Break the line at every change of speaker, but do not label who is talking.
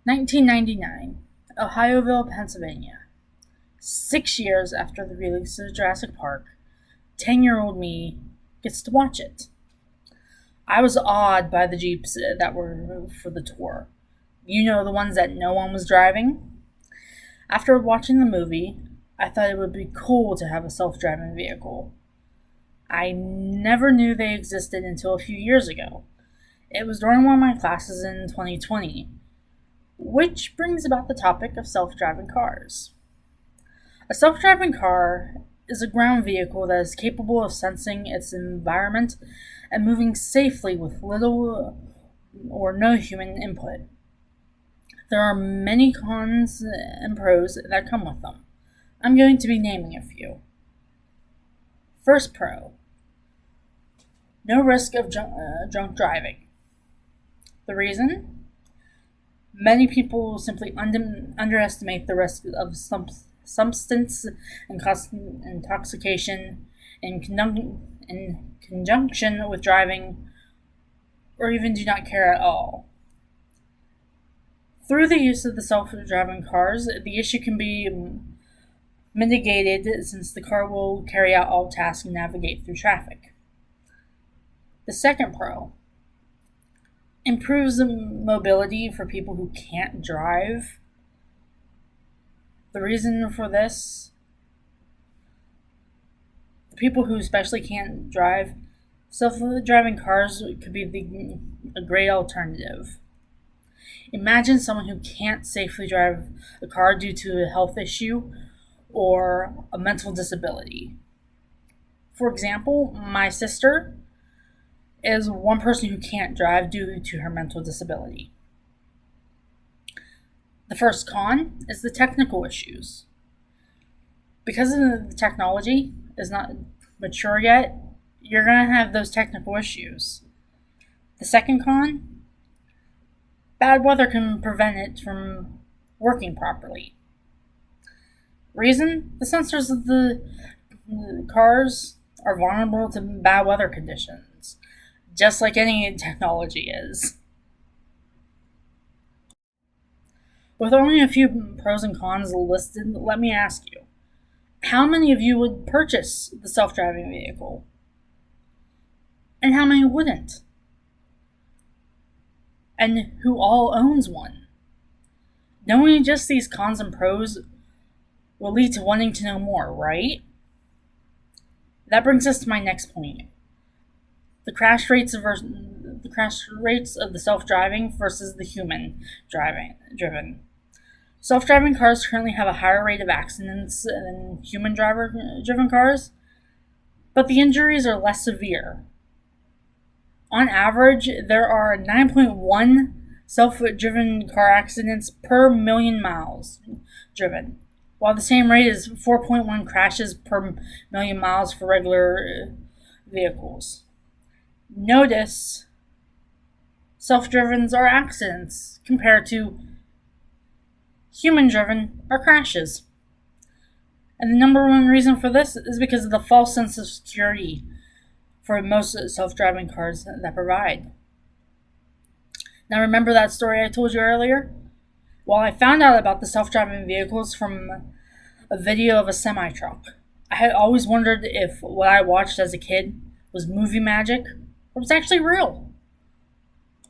1999, Ohioville, Pennsylvania. 6 years after the release of Jurassic Park, 10-year-old me gets to watch it. I was awed by the Jeeps that were for the tour. You know, the ones that no one was driving? After watching the movie, I thought it would be cool to have a self driving vehicle. I never knew they existed until a few years ago. It was during one of my classes in 2020, which brings about the topic of self driving cars. A self driving car is a ground vehicle that is capable of sensing its environment and moving safely with little or no human input. There are many cons and pros that come with them. I'm going to be naming a few. First pro: no risk of drunk driving. The reason? Many people simply underestimate the risk of substance and intoxication in conjunction with driving, or even do not care at all. Through the use of the self-driving cars, the issue can be mitigated since the car will carry out all tasks and navigate through traffic. The second pro: improves mobility for people who can't drive. The reason for this: the people who especially can't drive, self-driving cars could be a great alternative. Imagine someone who can't safely drive a car due to a health issue or a mental disability. For example, my sister is one person who can't drive due to her mental disability. The first con is the technical issues. Because the technology is not mature yet, you're going to have those technical issues. The second con: bad weather can prevent it from working properly. Reason: the sensors of the cars are vulnerable to bad weather conditions, just like any technology is. With only a few pros and cons listed, let me ask you, how many of you would purchase the self-driving vehicle? And how many wouldn't? And who all owns one? Knowing just these cons and pros will lead to wanting to know more, right? That brings us to my next point: the crash rates of the self-driving versus the human driven. Self-driving cars currently have a higher rate of accidents than human driven cars, but the injuries are less severe. On average, there are 9.1 self-driven car accidents per million miles driven, while the same rate is 4.1 crashes per million miles for regular vehicles. Notice, self-drivens are accidents compared to human-driven are crashes. And the number one reason for this is because of the false sense of security for most self-driving cars that provide. Now, remember that story I told you earlier? Well, I found out about the self-driving vehicles from a video of a semi-truck. I had always wondered if what I watched as a kid was movie magic or was actually real.